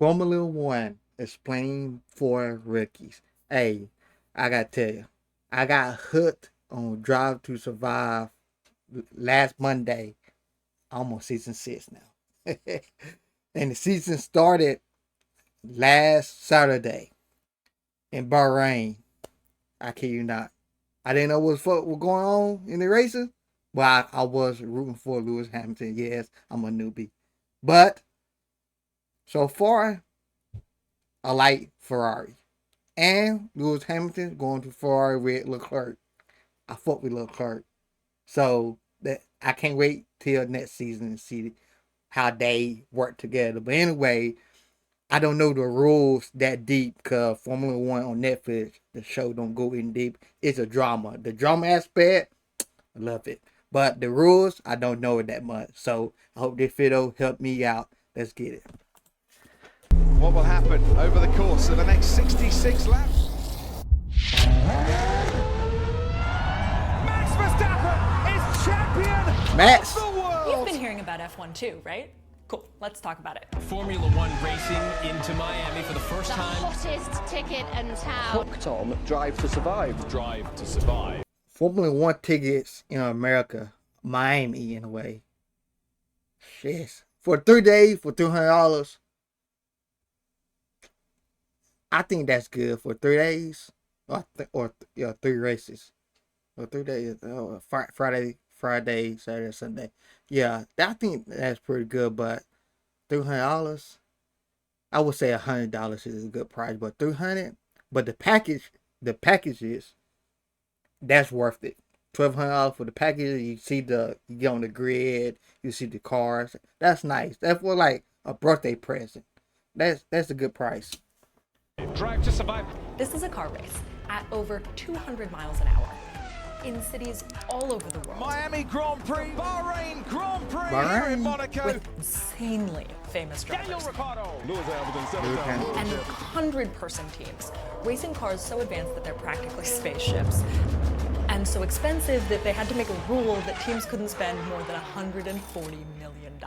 Formula One is playing for rookies. Hey, I gotta tell you, I got hooked on Drive to Survive last Monday. I'm on season 6 now. And the season started last Saturday in Bahrain. I kid you not. I didn't know what was going on in the racing, but I was rooting for Lewis Hamilton. Yes, I'm a newbie. But so far, I like Ferrari. And Lewis Hamilton going to Ferrari with Leclerc. I fuck with Leclerc. So that I can't wait till next season and see how they work together. But anyway, I don't know the rules that deep because Formula One on Netflix, the show don't go in deep. It's a drama. The drama aspect, I love it. But the rules, I don't know it that much. So I hope this video helped me out. Let's get it. What will happen over the course of the next 66 laps? Max Verstappen is champion Max. of the world! You've been hearing about F1 too, right? Cool, let's talk about it. Formula One racing into Miami for the first The time. hottest ticket in town. Hooked on Drive to Survive. Drive to Survive. Formula One tickets in America, Miami in a way. Shit. For 3 days, for $200. I think that's good for 3 days, or 3 races, or 3 days. Friday, Saturday, Sunday. Yeah, I think that's pretty good. But $300, I would say $100 is a good price. But $300, but the packages, that's worth it. $1,200 for the package. You get on the grid. You see the cars. That's nice. That's for like a birthday present. That's a good price. Drive to Survive. This is a car race at over 200 miles an hour in cities all over the world Miami Grand Prix, Bahrain Grand Prix here Bahrain. in Monaco. with insanely famous Daniel drivers Ricciardo. and 100-person teams, racing cars so advanced that they're practically spaceships, and so expensive that they had to make a rule that teams couldn't spend more than $140 million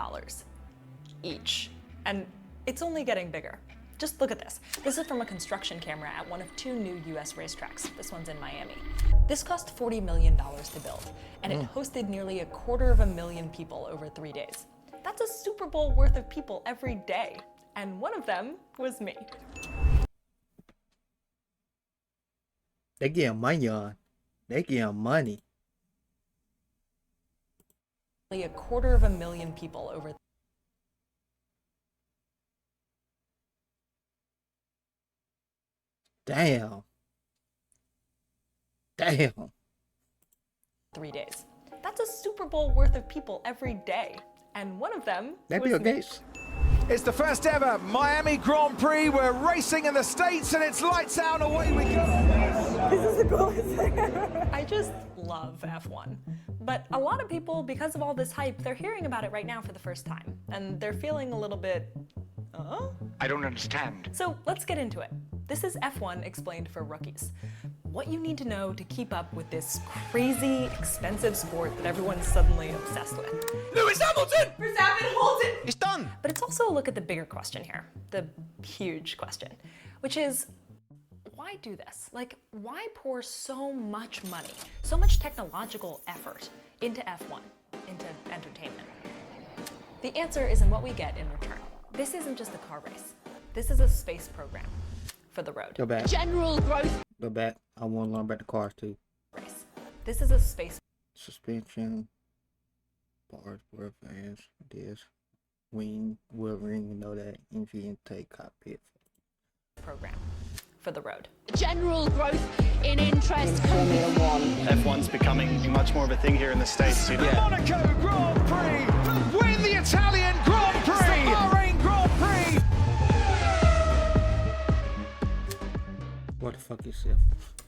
each. And it's only getting bigger. Just look at this. This is from a construction camera at one of 2 new US racetracks. This one's in Miami. This cost $40 million to build, and it hosted nearly 250,000 people over 3 days. That's a Super Bowl worth of people every day, and one of them was me. They getting money on. They getting money. Nearly 250,000 people over Damn. 3 days. That's a Super Bowl worth of people every day, and one of them That was Bill me. Gates. It's the first ever Miami Grand Prix. We're racing in the States and it's lights out and away we go. This is the coolest thing ever. I just love F1. But a lot of people, because of all this hype, they're hearing about it right now for the first time. And they're feeling a little bit, I don't understand. So let's get into it. This is F1 explained for rookies. What you need to know to keep up with this crazy, expensive sport that everyone's suddenly obsessed with. Lewis Hamilton! Verstappen holds it! It's done! But it's also a look at the bigger question here, the huge question, which is, why do this? Like, why pour so much money, so much technological effort into F1, into entertainment? The answer is in what we get in return. This isn't just a car race. This is a space program for the road. Go back. General growth. Go back. I want to learn about the cars too. Race. This is a space Suspension, bars, wheel fans, disc, wheel ring, you know that, engine intake, cockpit. program for the road. General growth in interest. Formula One. F1's becoming much more of a thing here in the States. You know? Monaco Grand Prix. Win the Italian Grand Prix. The Bahrain Grand Prix. What the fuck is it?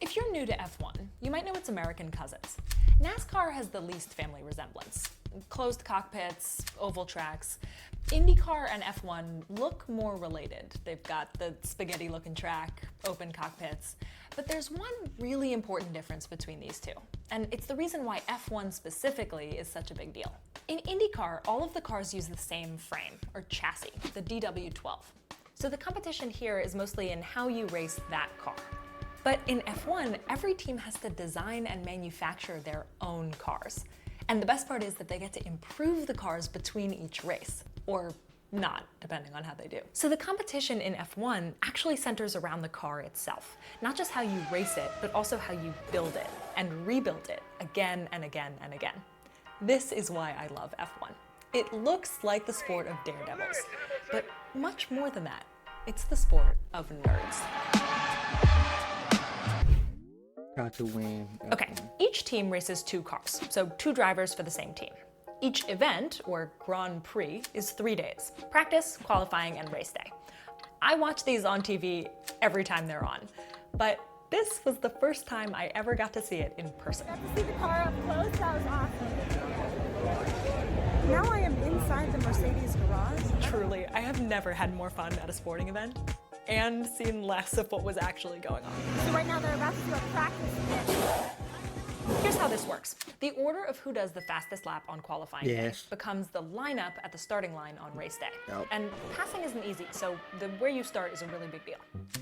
If you're new to F1, you might know its American cousins. NASCAR has the least family resemblance. Closed cockpits, oval tracks. IndyCar and F1 look more related. They've got the spaghetti-looking track, open cockpits. But there's one really important difference between these two, and it's the reason why F1 specifically is such a big deal. In IndyCar, all of the cars use the same frame, or chassis, the DW12. So the competition here is mostly in how you race that car. But in F1, every team has to design and manufacture their own cars. And the best part is that they get to improve the cars between each race, or not, depending on how they do. So the competition in F1 actually centers around the car itself. Not just how you race it, but also how you build it and rebuild it again and again and again. This is why I love F1. It looks like the sport of daredevils, but much more than that. It's the sport of nerds. How to win. Okay, each team races 2 cars, so 2 drivers for the same team. Each event, or Grand Prix, is 3 days: practice, qualifying, and race day. I watch these on TV every time they're on, but this was the first time I ever got to see it in person. Got to see the car up close, that was awesome. Now I am inside the Mercedes garage. Truly, I have never had more fun at a sporting event and seen less of what was actually going on. So right now they're about to do a practice pit. Here's how this works. The order of who does the fastest lap on qualifying day Yes. becomes the lineup at the starting line on race day. Yep. And passing isn't easy, so where you start is a really big deal.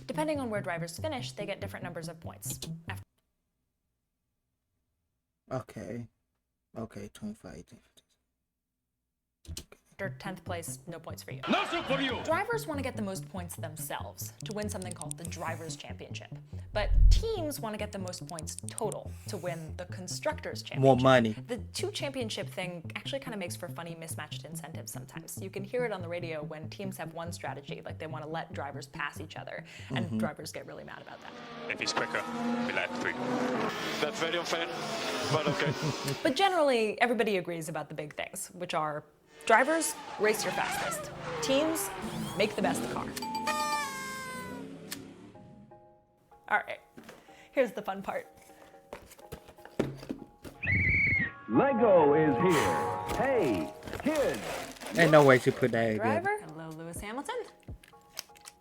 Depending on where drivers finish, they get different numbers of points. Okay. Okay, 25. After 10th place, no points for you. No soup for you! Drivers want to get the most points themselves to win something called the Drivers' Championship. But teams want to get the most points total to win the Constructors' Championship. More money. The 2 championship thing actually kind of makes for funny mismatched incentives sometimes. You can hear it on the radio when teams have one strategy, like they want to let drivers pass each other, and drivers get really mad about that. If he's quicker, we let 3. That's very unfair, but okay. But generally, everybody agrees about the big things, which are drivers, race your fastest. Teams, make the best car. All right, here's the fun part. Lego is here. Hey, kids. Ain't no way she put that in. Driver. Hello, Lewis Hamilton.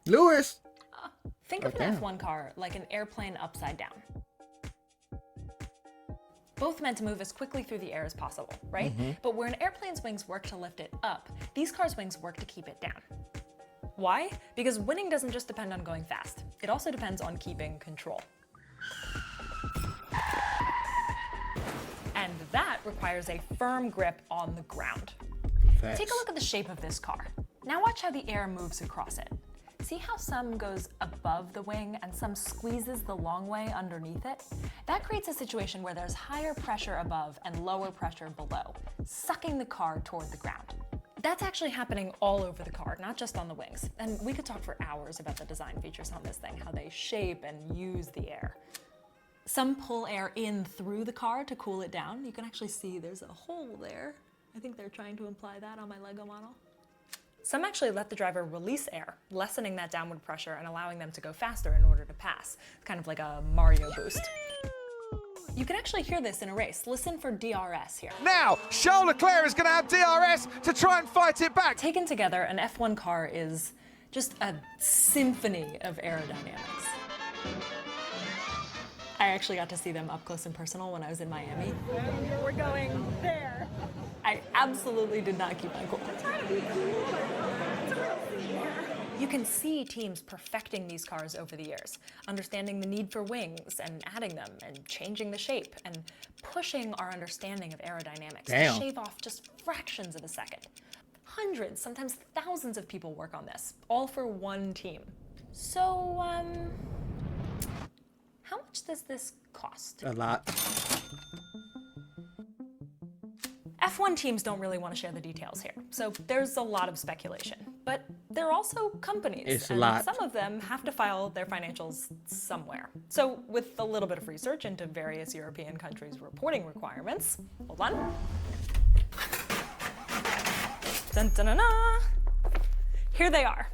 Lewis. Think of Okay. an F1 car like an airplane upside down. Both meant to move as quickly through the air as possible, right? But where an airplane's wings work to lift it up, these cars' wings work to keep it down. Why? Because winning doesn't just depend on going fast. It also depends on keeping control. And that requires a firm grip on the ground. Facts. Take a look at the shape of this car. Now watch how the air moves across it. See how some goes above the wing and some squeezes the long way underneath it? That creates a situation where there's higher pressure above and lower pressure below, sucking the car toward the ground. That's actually happening all over the car, not just on the wings. And we could talk for hours about the design features on this thing, how they shape and use the air. Some pull air in through the car to cool it down. You can actually see there's a hole there. I think they're trying to imply that on my Lego model. Some actually let the driver release air, lessening that downward pressure and allowing them to go faster in order to pass. It's kind of like a Mario boost. You can actually hear this in a race. Listen for DRS here. Now, Charles Leclerc is going to have DRS to try and fight it back. Taken together, an F1 car is just a symphony of aerodynamics. I actually got to see them up close and personal when I was in Miami. We're going there. I absolutely did not keep my cool. You can see teams perfecting these cars over the years, understanding the need for wings and adding them and changing the shape and pushing our understanding of aerodynamics Damn. to shave off just fractions of a second. Hundreds, sometimes thousands of people work on this, all for one team. So, how much does this cost? A lot. F1 teams don't really want to share the details here, so there's a lot of speculation. But they're also companies, It's a and lot. some of them have to file their financials somewhere. So with a little bit of research into various European countries' reporting requirements, hold on. Dun, dun, dun, dun. Here they are.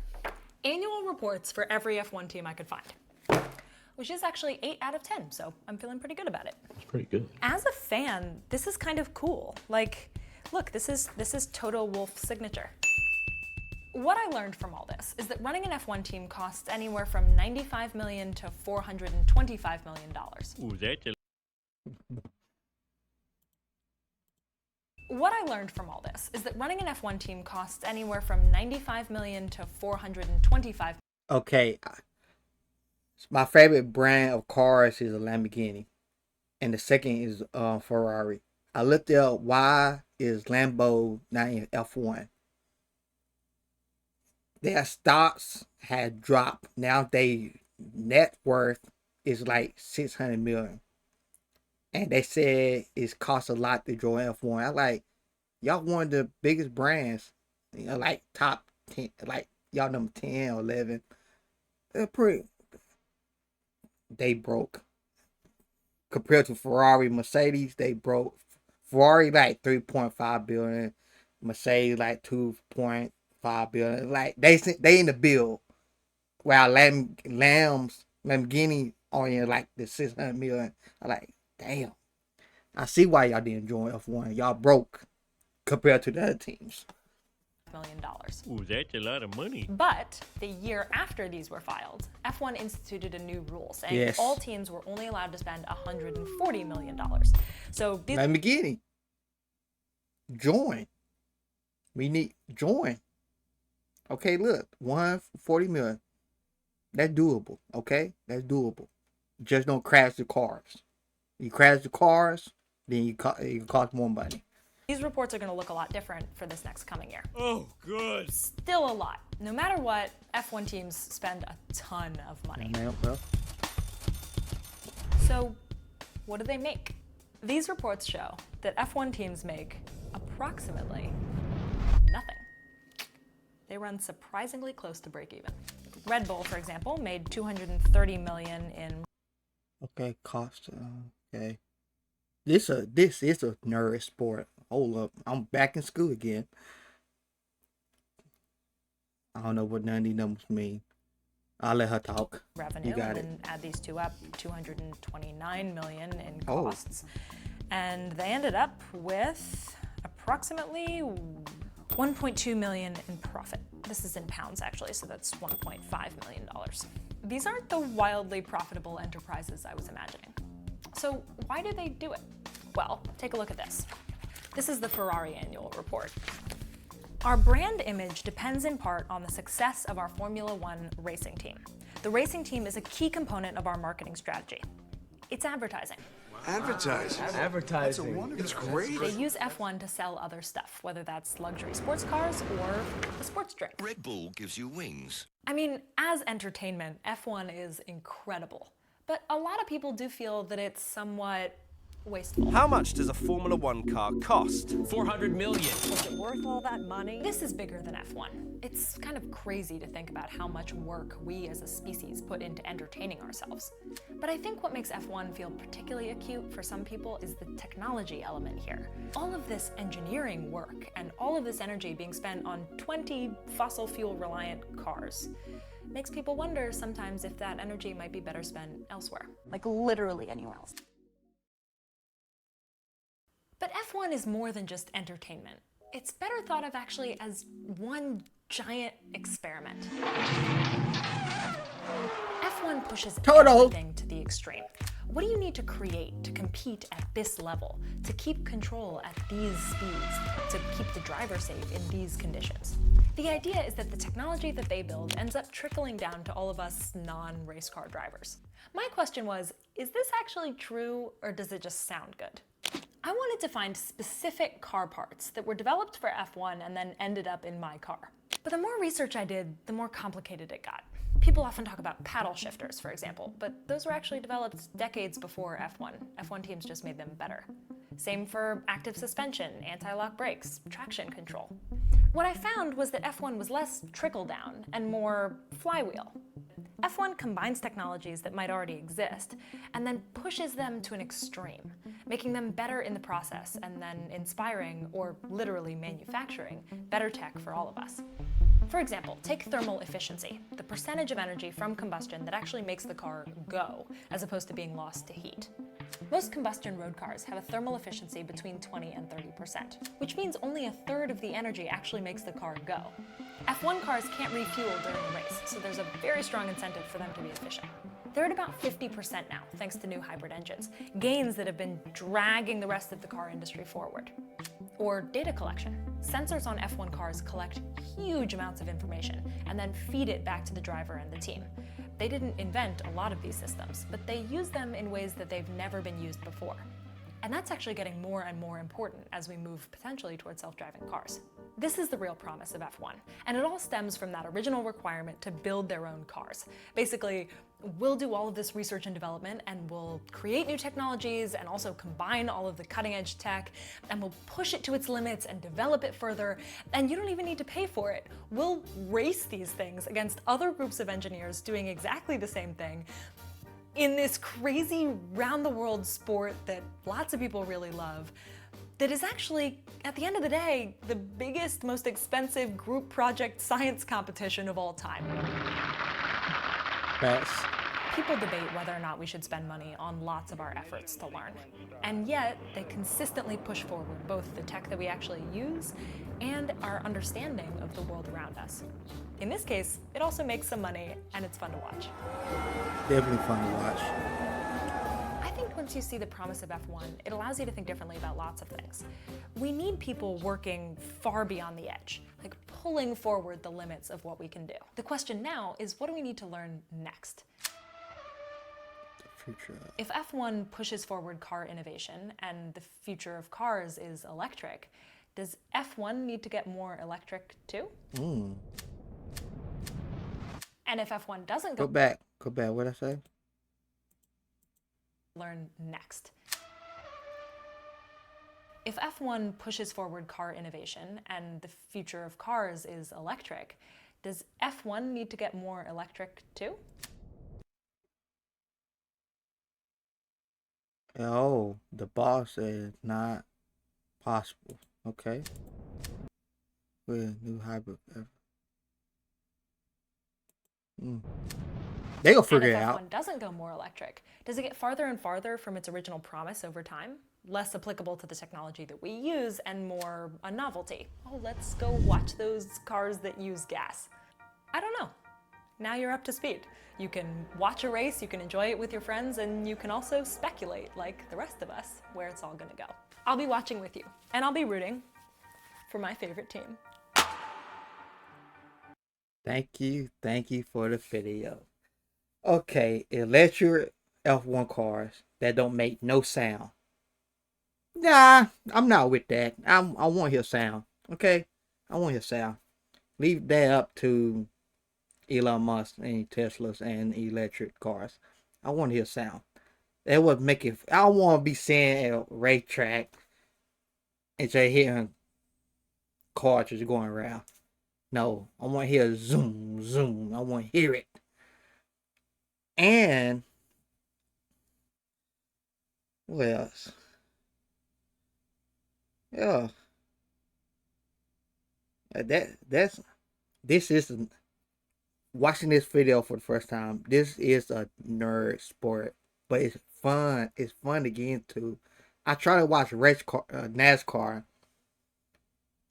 Annual reports for every F1 team I could find, which is actually 8 out of 10, so I'm feeling pretty good about it. It's pretty good. As a fan, this is kind of cool. Like, look, this is Toto Wolff's signature. What I learned from all this is that running an F1 team costs anywhere from $95 million to $425 million. What I learned from all this is that running an F1 team costs anywhere from $95 million to $425. Okay, my favorite brand of cars is a Lamborghini, and the second is Ferrari. I looked up why is Lambo not in F1. Their stocks had dropped. Now they net worth is like 600 million, and they said it costs a lot to join F1. I like y'all one of the biggest brands, like top 10, like y'all number 10 or 11. They're pretty. They broke compared to Ferrari, Mercedes. They broke. Ferrari like 3.5 billion, Mercedes like 2.5 billion. Like they in the bill, while Lamborghini only like the 600 million. I like, damn. I see why y'all didn't join F1. Y'all broke compared to the other teams. $1 million. Ooh, that's a lot of money. But the year after these were filed, F1 instituted a new rule saying all teams were only allowed to spend $140 million. So Lamborghini, join. We need join. Okay, look, 140 million. That's doable. Okay, that's doable. Just don't crash the cars. You crash the cars, then you cost more money. These reports are going to look a lot different for this next coming year. Oh, good. Still a lot. No matter what, F1 teams spend a ton of money. So, what do they make? These reports show that F1 teams make approximately nothing. They run surprisingly close to break even. Red Bull, for example, made $230 million in. Okay, cost. Okay, this is a nerd sport. Hold up, I'm back in school again. I don't know what none of these numbers mean. I'll let her talk. Revenue, You got and it. then add these two up, $229 million in costs. And they ended up with approximately $1.2 million in profit. This is in pounds, actually, so that's $1.5 million. These aren't the wildly profitable enterprises I was imagining. So why do they do it? Well, take a look at this. This is the Ferrari annual report. Our brand image depends in part on the success of our Formula One racing team. The racing team is a key component of our marketing strategy. It's advertising. Advertising. Advertising. It's great. They use F1 to sell other stuff, whether that's luxury sports cars or a sports drink. Red Bull gives you wings. I mean, as entertainment, F1 is incredible. But a lot of people do feel that it's somewhat wasteful. How much does a Formula One car cost? $400 million. Is it worth all that money? This is bigger than F1. It's kind of crazy to think about how much work we as a species put into entertaining ourselves. But I think what makes F1 feel particularly acute for some people is the technology element here. All of this engineering work and all of this energy being spent on 20 fossil fuel reliant cars makes people wonder sometimes if that energy might be better spent elsewhere. Like literally anywhere else. But F1 is more than just entertainment. It's better thought of actually as one giant experiment. F1 pushes everything to the extreme. What do you need to create to compete at this level, to keep control at these speeds, to keep the driver safe in these conditions? The idea is that the technology that they build ends up trickling down to all of us non-race car drivers. My question was, is this actually true or does it just sound good? I wanted to find specific car parts that were developed for F1 and then ended up in my car. But the more research I did, the more complicated it got. People often talk about paddle shifters, for example, but those were actually developed decades before F1. F1 teams just made them better. Same for active suspension, anti-lock brakes, traction control. What I found was that F1 was less trickle-down and more flywheel. F1 combines technologies that might already exist and then pushes them to an extreme, making them better in the process and then inspiring, or literally manufacturing, better tech for all of us. For example, take thermal efficiency, the percentage of energy from combustion that actually makes the car go, as opposed to being lost to heat. Most combustion road cars have a thermal efficiency between 20 and 30%, which means only a third of the energy actually makes the car go. F1 cars can't refuel during a race, so there's a very strong incentive for them to be efficient. They're at about 50% now, thanks to new hybrid engines, gains that have been dragging the rest of the car industry forward. Or data collection. Sensors on F1 cars collect huge amounts of information and then feed it back to the driver and the team. They didn't invent a lot of these systems, but they use them in ways that they've never been used before. And that's actually getting more and more important as we move potentially towards self-driving cars. This is the real promise of F1, and it all stems from that original requirement to build their own cars. Basically, we'll do all of this research and development, and we'll create new technologies and also combine all of the cutting-edge tech, and we'll push it to its limits and develop it further, and you don't even need to pay for it. We'll race these things against other groups of engineers doing exactly the same thing in this crazy round-the-world sport that lots of people really love, that is actually, at the end of the day, the biggest, most expensive group project science competition of all time. Facts. People debate whether or not we should spend money on lots of our efforts to learn. And yet, they consistently push forward both the tech that we actually use and our understanding of the world around us. In this case, it also makes some money, and it's fun to watch. Definitely fun to watch. I think once you see the promise of F1, it allows you to think differently about lots of things. We need people working far beyond the edge, like pulling forward the limits of what we can do. The question now is, what do we need to learn next? If F1 pushes forward car innovation and the future of cars is electric, does F1 need to get more electric too? And if F1 doesn't Go back, what'd I say? Learn next. If F1 pushes forward car innovation and the future of cars is electric, does F1 need to get more electric too? Oh, the boss said not possible. Okay. With new hybrid. They gonna figure it out. And if F1 doesn't go more electric, does it get farther and farther from its original promise over time? Less applicable to the technology that we use and more a novelty. Oh, let's go watch those cars that use gas. I don't know. Now you're up to speed. You can watch a race, you can enjoy it with your friends, and you can also speculate, like the rest of us, where it's all gonna go. I'll be watching with you, and I'll be rooting for my favorite team. Thank you for the video. Okay, electric F1 cars that don't make no sound. Nah, I'm not with that. I want to hear sound. Okay, I want to hear sound. Leave that up to Elon Musk and Teslas and electric cars. I want to hear sound. That would make it. I don't want to be seeing a racetrack and just hearing cars just going around. No, I want to hear zoom, zoom. I want to hear it. And what else? Yeah. This is watching this video for the first time. This is a nerd sport, but it's fun. It's fun to get into. I try to watch NASCAR,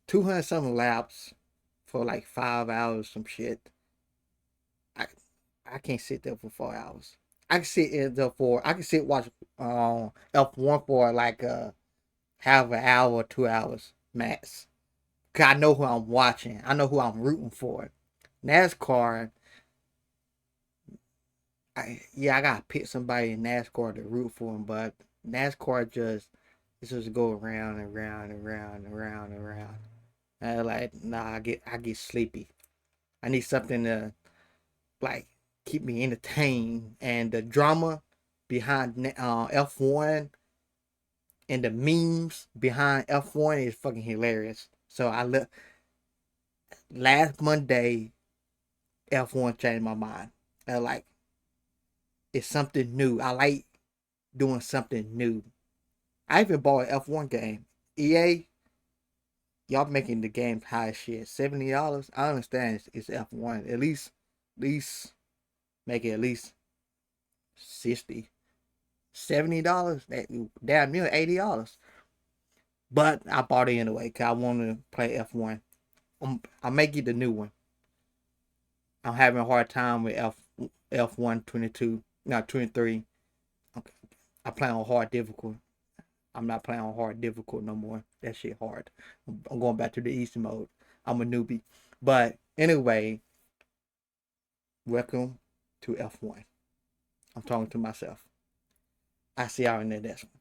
200 something laps for like 5 hours, some shit. I can't sit there for 4 hours. I can sit watch F1 for like half an hour or 2 hours max. Cause I know who I'm watching. I know who I'm rooting for. NASCAR, I gotta pick somebody in NASCAR to root for him, but NASCAR just go around and round and round and round and round. And I get sleepy. I need something to like keep me entertained, and the drama behind F1 and the memes behind F1 is fucking hilarious. So last Monday, F1 changed my mind. It's something new. I like doing something new. I even bought an F1 game. EA, y'all making the game high as shit. $70. I understand it's F1. At least make it at least $60. $70. Damn near $80. But I bought it anyway because I wanted to play F1. I may get the new one. I'm having a hard time with F1 22. Not 23. Okay. I play on hard difficult. I'm not playing on hard difficult no more. That shit hard. I'm going back to the easy mode. I'm a newbie. But anyway, welcome to F1. I'm talking to myself. I see y'all in the next one.